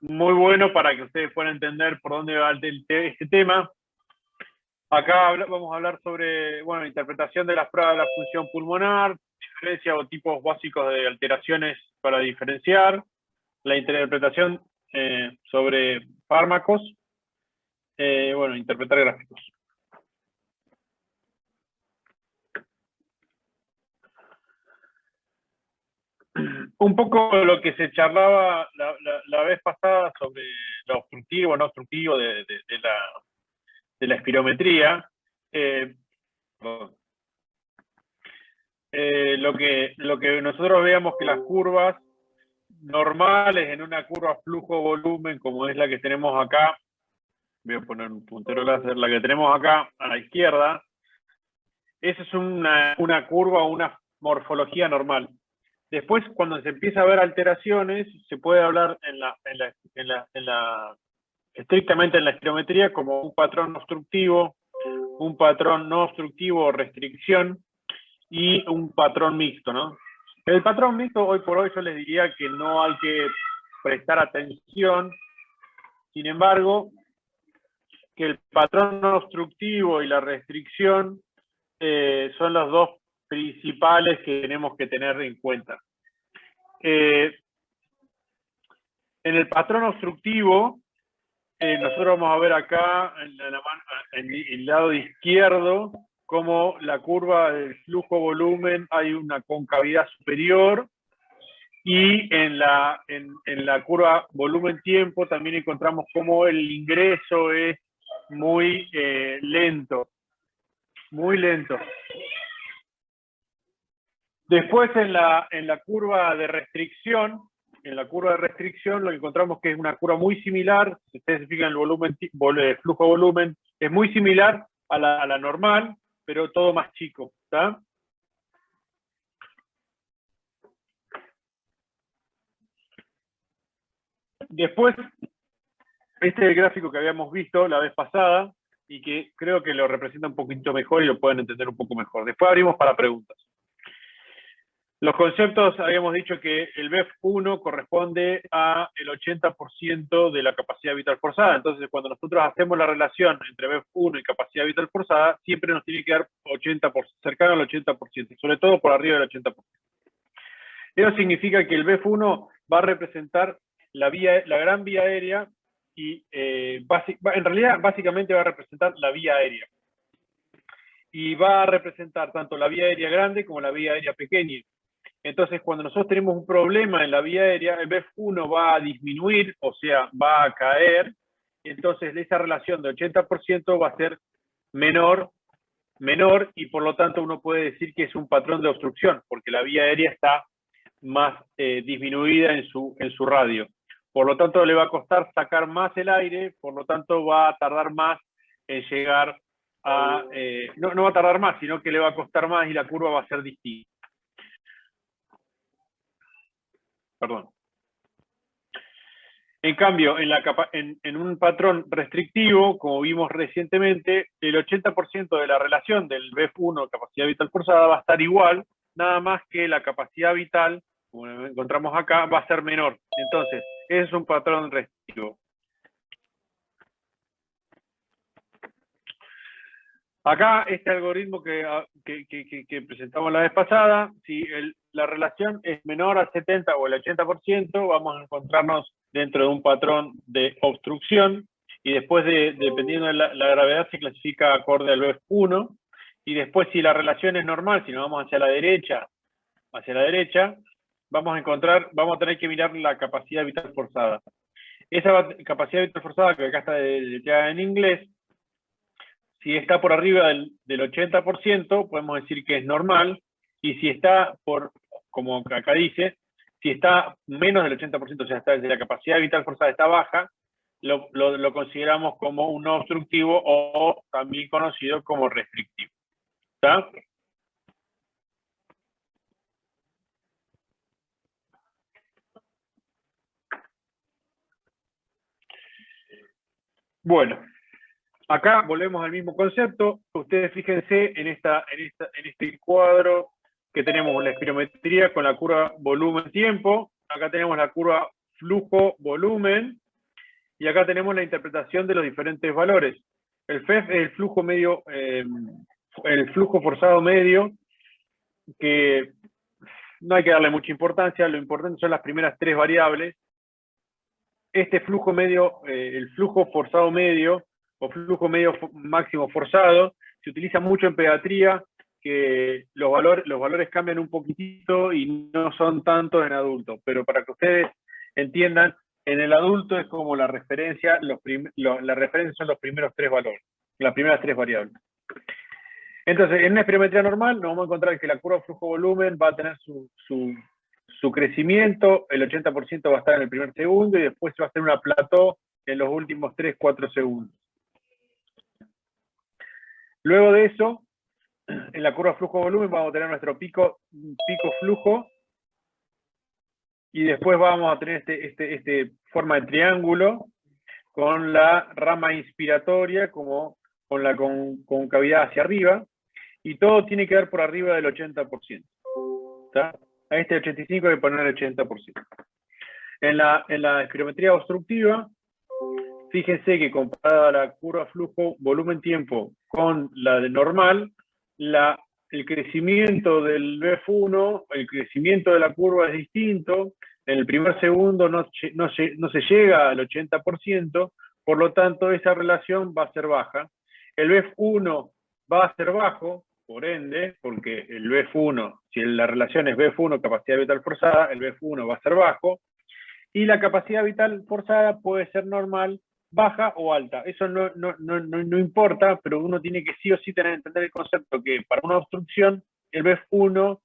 muy bueno para que ustedes puedan entender por dónde va este tema. Acá vamos a hablar sobre, bueno, interpretación de las pruebas de la función pulmonar, diferencia o tipos básicos de alteraciones para diferenciar, la interpretación sobre fármacos, bueno, interpretar gráficos. Un poco lo que se charlaba la vez pasada sobre lo obstructivo, no obstructivo de la espirometría. Lo que nosotros veamos que las curvas normales en una curva flujo-volumen, como es la que tenemos acá, voy a poner un puntero láser, la que tenemos acá a la izquierda, esa es una curva o una morfología normal. Después, cuando se empieza a ver alteraciones, se puede hablar estrictamente en la espirometría como un patrón obstructivo, un patrón no obstructivo o restricción y un patrón mixto, ¿no? El patrón mixto, hoy por hoy, yo les diría que no hay que prestar atención. Sin embargo, que el patrón no obstructivo y la restricción son los dos principales que tenemos que tener en cuenta. En el patrón obstructivo, nosotros vamos a ver acá en el lado izquierdo como la curva del flujo-volumen hay una concavidad superior y en la curva volumen-tiempo también encontramos como el ingreso es muy lento, muy lento. Después en la curva de restricción, lo que encontramos que es una curva muy similar, si ustedes se fijan el flujo-volumen, es muy similar a la normal, pero todo más chico, ¿está? Después, este es el gráfico que habíamos visto la vez pasada y que creo que lo representa un poquito mejor y lo pueden entender un poco mejor. Después abrimos para preguntas. Los conceptos, habíamos dicho que el BEF1 corresponde al 80% de la capacidad vital forzada. Entonces, cuando nosotros hacemos la relación entre BEF1 y capacidad vital forzada, siempre nos tiene que dar 80%, cercano al 80%, sobre todo por arriba del 80%. Eso significa que el BEF1 va a representar la gran vía aérea y en realidad básicamente va a representar la vía aérea. Y va a representar tanto la vía aérea grande como la vía aérea pequeña. Entonces, cuando nosotros tenemos un problema en la vía aérea, el BEF1 va a disminuir, o sea, va a caer. Entonces, esa relación de 80% va a ser menor, y por lo tanto uno puede decir que es un patrón de obstrucción, porque la vía aérea está más disminuida en su radio. Por lo tanto, le va a costar sacar más el aire, por lo tanto va a tardar más en llegar a... no va a tardar más, sino que le va a costar más y la curva va a ser distinta. Perdón. En cambio, en un patrón restrictivo, como vimos recientemente, el 80% de la relación del BEF1, capacidad vital forzada, va a estar igual, nada más que la capacidad vital, como encontramos acá, va a ser menor. Entonces, ese es un patrón restrictivo. Acá, este algoritmo que presentamos la vez pasada, si la relación es menor al 70 o el 80%, vamos a encontrarnos dentro de un patrón de obstrucción, y después, dependiendo de la gravedad, se clasifica acorde al BEF1, y después, si la relación es normal, si nos vamos hacia la derecha, vamos a tener que mirar la capacidad vital forzada. Esa capacidad vital forzada, que acá está detallada en inglés, si está por arriba del 80%, podemos decir que es normal, y si está como acá dice, si está menos del 80%, o sea, desde la capacidad vital forzada está baja, lo consideramos como un no obstructivo o también conocido como restrictivo. ¿Está? Bueno, acá volvemos al mismo concepto. Ustedes fíjense en este cuadro que tenemos la espirometría con la curva volumen-tiempo. Acá tenemos la curva flujo-volumen Y acá tenemos la interpretación de los diferentes valores. El FEF es el flujo medio, el flujo forzado medio, que no hay que darle mucha importancia, lo importante son las primeras tres variables. Este flujo medio, el flujo forzado medio, o flujo medio máximo forzado, se utiliza mucho en pediatría, que los valores cambian un poquitito y no son tantos en adultos, pero para que ustedes entiendan, en el adulto es como la referencia, la referencia son los primeros tres valores, las primeras tres variables. Entonces, en una espirometría normal nos vamos a encontrar que la curva flujo-volumen va a tener su crecimiento, el 80% va a estar en el primer segundo y después va a ser una plató en los últimos 3-4 segundos. Luego de eso, en la curva flujo-volumen vamos a tener nuestro pico-flujo y después vamos a tener este forma de triángulo con la rama inspiratoria como con la concavidad hacia arriba, y todo tiene que dar por arriba del 80%. ¿Está? A este 85 hay que poner el 80%. En la espirometría obstructiva, fíjense que comparada la curva flujo volumen-tiempo con la de normal, el crecimiento del BF1, el crecimiento de la curva es distinto. En el primer segundo no se llega al 80%, por lo tanto esa relación va a ser baja. El BF1 va a ser bajo, por ende, porque el BF1, si la relación es BF1 capacidad vital forzada, el BF1 va a ser bajo, y la capacidad vital forzada puede ser normal, baja o alta. Eso no importa, pero uno tiene que sí o sí tener que entender el concepto que para una obstrucción el BF1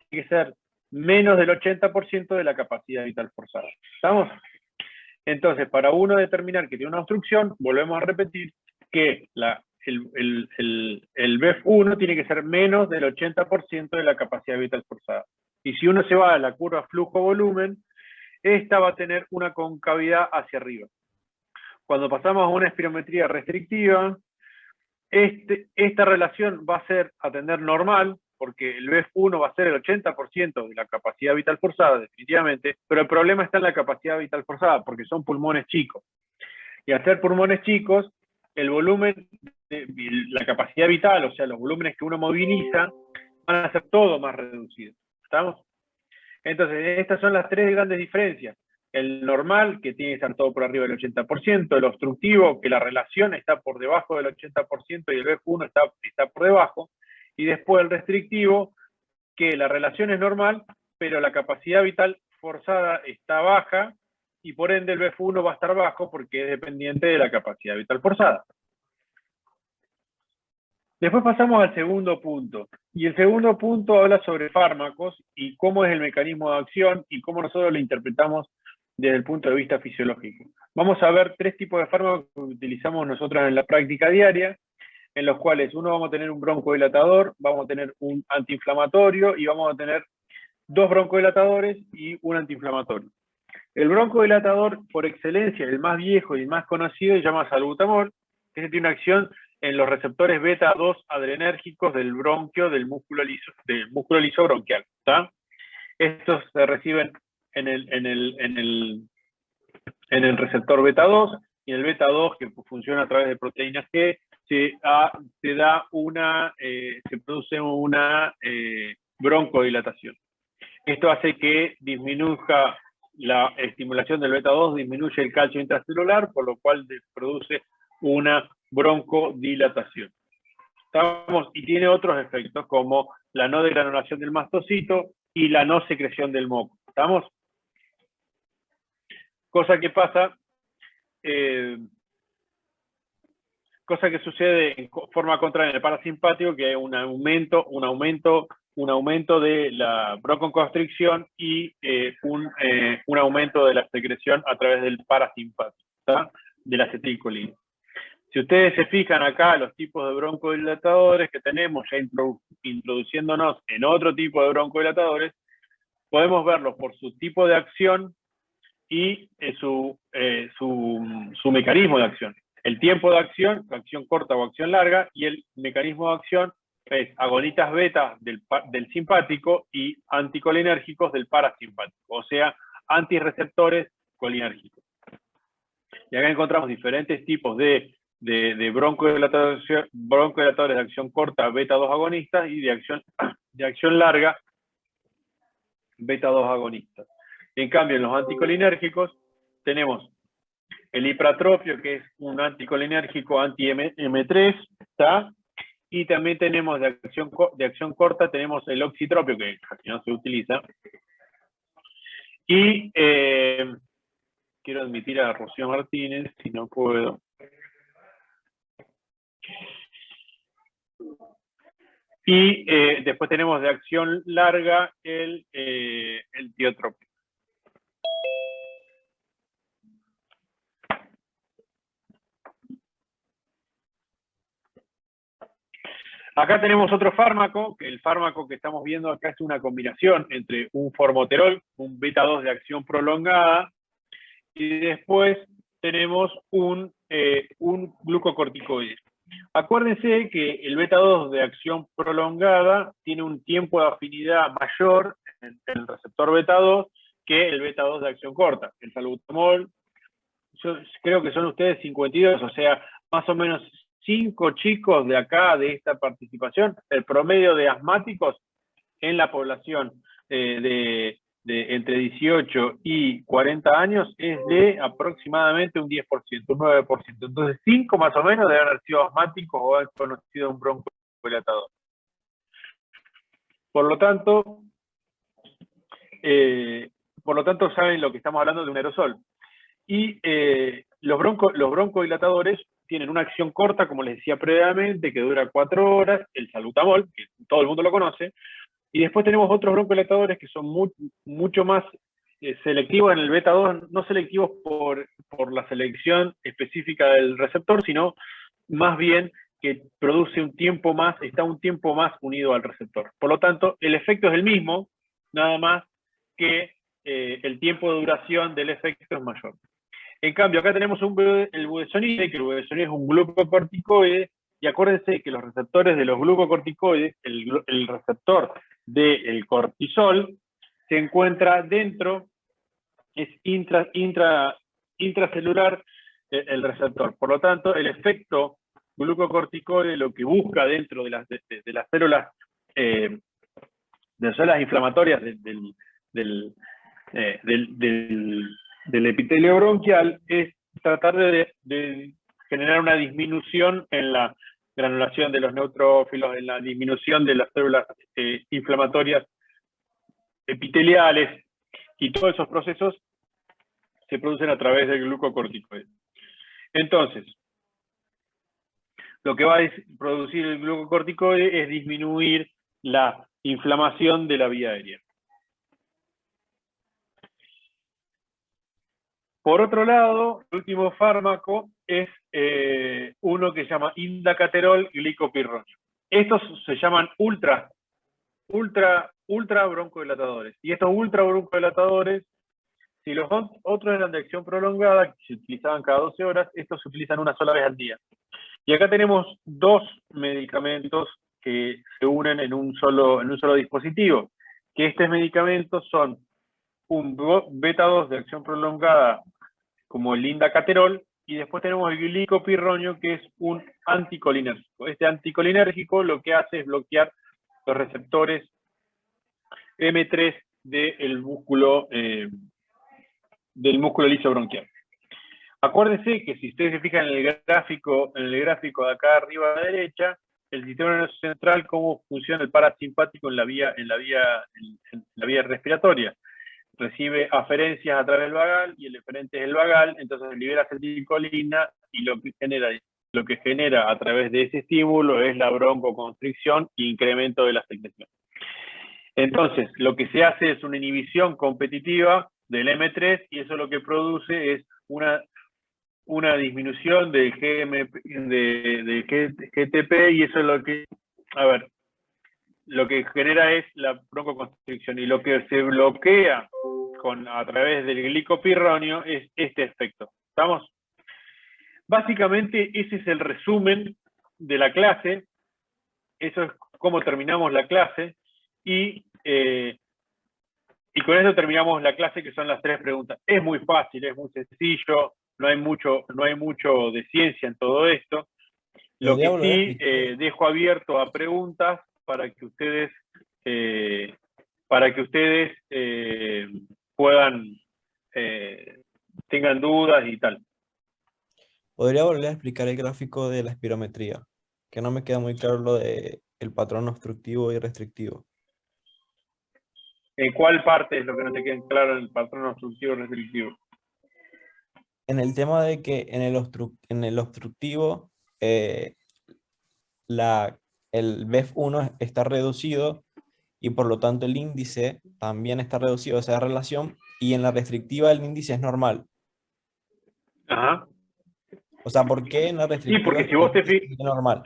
tiene que ser menos del 80% de la capacidad vital forzada. ¿Estamos? Entonces, para uno determinar que tiene una obstrucción, volvemos a repetir que el BF1 tiene que ser menos del 80% de la capacidad vital forzada. Y si uno se va a la curva flujo-volumen, esta va a tener una concavidad hacia arriba. Cuando pasamos a una espirometría restrictiva, esta relación va a ser a tender normal, porque el BF1 va a ser el 80% de la capacidad vital forzada, definitivamente, pero el problema está en la capacidad vital forzada, porque son pulmones chicos. Y al ser pulmones chicos, el volumen, la capacidad vital, o sea, los volúmenes que uno moviliza, van a ser todo más reducidos. ¿Estamos? Entonces, estas son las tres grandes diferencias. El normal, que tiene que estar todo por arriba del 80%, el obstructivo, que la relación está por debajo del 80% y el BF1 está por debajo, y después el restrictivo, que la relación es normal, pero la capacidad vital forzada está baja, y por ende el BF1 va a estar bajo porque es dependiente de la capacidad vital forzada. Después pasamos al segundo punto. Y el segundo punto habla sobre fármacos y cómo es el mecanismo de acción y cómo nosotros lo interpretamos desde el punto de vista fisiológico. Vamos a ver tres tipos de fármacos que utilizamos nosotros en la práctica diaria, en los cuales uno vamos a tener un broncodilatador, vamos a tener un antiinflamatorio y vamos a tener dos broncodilatadores y un antiinflamatorio. El broncodilatador por excelencia, el más viejo y el más conocido, se llama salbutamol, que tiene una acción en los receptores beta 2 adrenérgicos del bronquio del músculo liso bronquial. ¿Tá? Estos se reciben en el receptor beta 2, y el beta 2, que funciona a través de proteínas G, se produce una broncodilatación. Esto hace que disminuya la estimulación del beta 2, disminuye el calcio intracelular, por lo cual produce una broncodilatación. ¿Estamos? Y tiene otros efectos como la no degranulación del mastocito y la no secreción del moco. ¿Estamos? Cosa que pasa, cosa que sucede en forma contraria en el parasimpático, que hay un aumento de la broncoconstricción y un aumento de la secreción a través del parasimpático, ¿tá? De la acetilcolina. Si ustedes se fijan acá, los tipos de broncodilatadores que tenemos, ya introduciéndonos en otro tipo de broncodilatadores, podemos verlos por su tipo de acción y su mecanismo de acción. El tiempo de acción corta o acción larga, y el mecanismo de acción es agonitas beta del simpático y anticolinérgicos del parasimpático, o sea, antirreceptores colinérgicos. Y acá encontramos diferentes tipos de broncodilatadores de acción corta, beta-2 agonistas, y de acción larga, beta-2 agonistas. En cambio, en los anticolinérgicos tenemos el ipratropio, que es un anticolinérgico anti-M3, ¿está? Y también tenemos de acción corta, tenemos el oxitropio, que casi no se utiliza. Y quiero admitir a Rocío Martínez, si no puedo. Y después tenemos de acción larga el tiotropio. Acá tenemos otro fármaco, que el fármaco que estamos viendo acá es una combinación entre un formoterol, un beta-2 de acción prolongada, y después tenemos un glucocorticoide. Acuérdense que el beta-2 de acción prolongada tiene un tiempo de afinidad mayor en el receptor beta-2 que el beta-2 de acción corta. El salbutamol, yo creo que son ustedes 52, o sea, más o menos 5 chicos de acá, de esta participación, el promedio de asmáticos en la población de entre 18 y 40 años es de aproximadamente un 10%, un 9%. Entonces, 5 más o menos deben haber sido asmáticos o haber conocido un broncodilatador. Por lo tanto, saben lo que estamos hablando de un aerosol. Y los broncodilatadores tienen una acción corta, como les decía previamente, que dura 4 horas, el salbutamol, que todo el mundo lo conoce, y después tenemos otros broncodilatadores que son mucho más selectivos en el beta-2, no selectivos por la selección específica del receptor, sino más bien que produce está un tiempo más unido al receptor. Por lo tanto, el efecto es el mismo, nada más que el tiempo de duración del efecto es mayor. En cambio, acá tenemos el budesonide, que el budesonide es un glucocorticoide, y acuérdense que los receptores de los glucocorticoides, el receptor del cortisol, se encuentra dentro, es intracelular el receptor. Por lo tanto, el efecto glucocorticoide lo que busca dentro de las células, de las células inflamatorias del epitelio bronquial es tratar de generar una disminución en la granulación de los neutrófilos, en la disminución de las células inflamatorias epiteliales, y todos esos procesos se producen a través del glucocorticoide. Entonces, lo que va a producir el glucocorticoide es disminuir la inflamación de la vía aérea. Por otro lado, el último fármaco es uno que se llama indacaterol glicopirronio. Estos se llaman ultra broncodilatadores. Y estos ultra broncodilatadores, si los otros eran de acción prolongada, que se utilizaban cada 12 horas, estos se utilizan una sola vez al día. Y acá tenemos 2 medicamentos que se unen en un solo dispositivo. Que estos medicamentos son un beta-2 de acción prolongada, como el indacaterol, y después tenemos el glicopirronio, que es un anticolinérgico. Este anticolinérgico lo que hace es bloquear los receptores M3 del músculo liso bronquial. Acuérdense que si ustedes se fijan en el gráfico de acá arriba a la derecha, el sistema nervioso central, cómo funciona el parasimpático en la vía respiratoria. Recibe aferencias a través del vagal, y el eferente es el vagal, entonces libera acetilcolina, y lo que genera a través de ese estímulo es la broncoconstricción e incremento de la secreción. Entonces, lo que se hace es una inhibición competitiva del M3, y eso lo que produce es una disminución del GTP, y eso es lo que genera es la broncoconstricción, y lo que se bloquea a través del glicopirronio es este efecto. ¿Estamos? Básicamente ese es el resumen de la clase. Eso es cómo terminamos la clase, y con eso terminamos la clase, que son las 3 preguntas. Es muy fácil, es muy sencillo. no hay mucho de ciencia en todo esto. Lo ¿Podría que volver a sí explicar? dejo abierto a preguntas para que ustedes eh, puedan tengan dudas y tal. ¿Podría volver a explicar el gráfico de la espirometría? Que no me queda muy claro lo de el patrón obstructivo y restrictivo. ¿Cuál parte es lo que no te queda claro en el patrón obstructivo restrictivo? En el tema de que en el obstructivo eh, la, el BEF1 está reducido y por lo tanto el índice también está reducido a esa relación, y en la restrictiva el índice es normal. Ajá. O sea, ¿por qué en la Y restrictiva porque si el vos te índice fijas, es normal?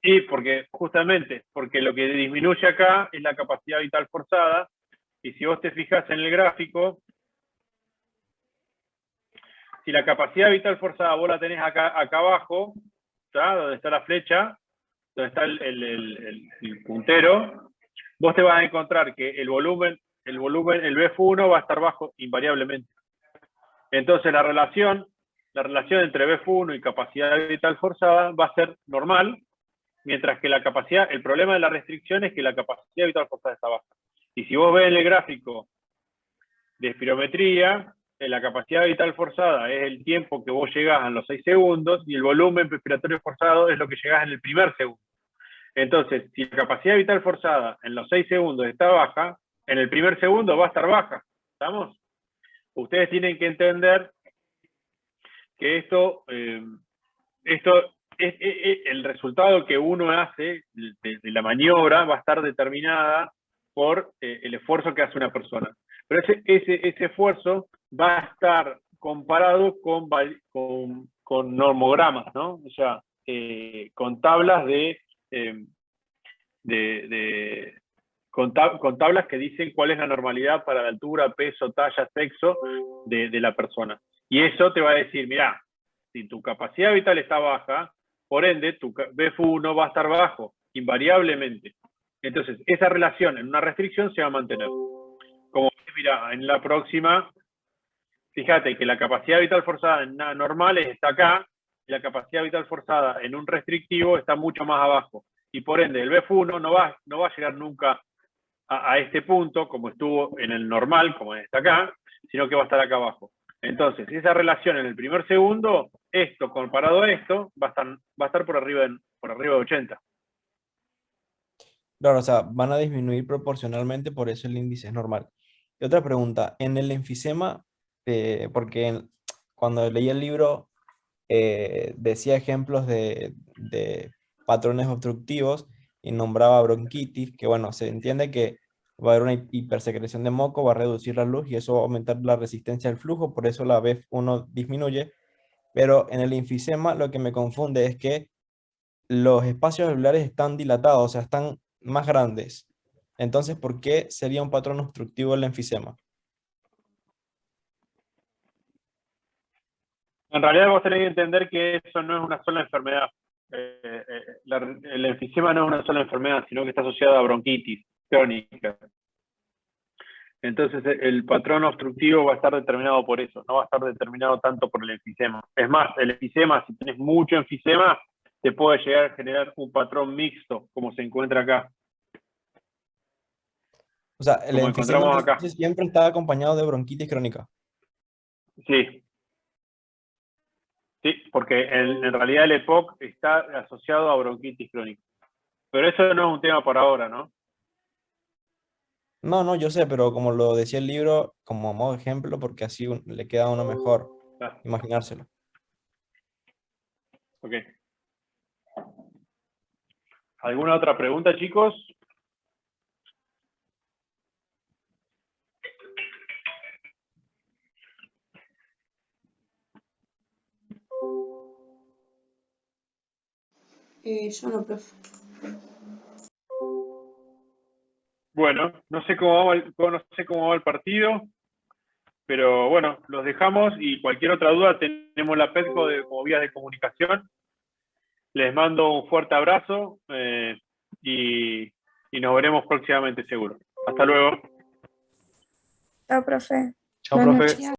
y porque justamente, porque lo que disminuye acá es la capacidad vital forzada, y si vos te fijas en el gráfico, si la capacidad vital forzada vos la tenés acá abajo, ¿tá? Donde está la flecha, donde está el puntero, vos te vas a encontrar que el volumen, el BF1 va a estar bajo invariablemente. Entonces la relación entre BF1 y capacidad vital forzada va a ser normal, mientras que la capacidad, el problema de la restricción es que la capacidad vital forzada está baja. Y si vos ves en el gráfico de espirometría, la capacidad vital forzada es el tiempo que vos llegás en los 6 segundos y el volumen respiratorio forzado es lo que llegás en el primer segundo. Entonces, si la capacidad vital forzada en los 6 segundos está baja, en el primer segundo va a estar baja. ¿Estamos? Ustedes tienen que entender que esto el resultado que uno hace de la maniobra va a estar determinada por el esfuerzo que hace una persona. Pero ese esfuerzo va a estar comparado con normogramas, ¿no? O sea, con tablas con tablas que dicen cuál es la normalidad para la altura, peso, talla, sexo de la persona. Y eso te va a decir, mira, si tu capacidad vital está baja, por ende, tu BF1 va a estar bajo, invariablemente. Entonces, esa relación en una restricción se va a mantener. Como mira, en la próxima, fíjate que la capacidad vital forzada en normales está acá, y la capacidad vital forzada en un restrictivo está mucho más abajo. Y por ende, el BF1 no va a llegar nunca a este punto, como estuvo en el normal, como está acá, sino que va a estar acá abajo. Entonces, esa relación en el primer segundo, esto comparado a esto, va a estar por arriba de 80. Claro, o sea, van a disminuir proporcionalmente, por eso el índice es normal. Y otra pregunta, en el enfisema, porque cuando leí el libro decía ejemplos de patrones obstructivos y nombraba bronquitis, que bueno, se entiende que va a haber una hipersecreción de moco, va a reducir la luz y eso va a aumentar la resistencia al flujo, por eso la BEF1 disminuye, pero en el enfisema lo que me confunde es que los espacios alveolares están dilatados, o sea, están más grandes. Entonces, ¿por qué sería un patrón obstructivo el enfisema? En realidad vos tenés que entender que eso no es una sola enfermedad. El enfisema no es una sola enfermedad, sino que está asociada a bronquitis crónica. Entonces el patrón obstructivo va a estar determinado por eso, no va a estar determinado tanto por el enfisema. Es más, el enfisema, si tenés mucho enfisema, te puede llegar a generar un patrón mixto, como se encuentra acá, O sea, el como enfisema encontramos acá. entonces siempre está acompañado de bronquitis crónica. Sí, sí, porque en realidad el EPOC está asociado a bronquitis crónica. Pero eso no es un tema por ahora, ¿no? No, no, yo sé, pero como lo decía el libro, como modo ejemplo, porque así le queda a uno mejor Ah, imaginárselo. ok. ¿Alguna otra pregunta, chicos? Yo no, profe. Bueno, no sé no sé cómo va el partido, pero bueno, los dejamos y cualquier otra duda tenemos la PEDCO como vías de comunicación. Les mando un fuerte abrazo y, y nos veremos próximamente seguro. Hasta luego. Chao, profe. Chao, Buenas profe. noches.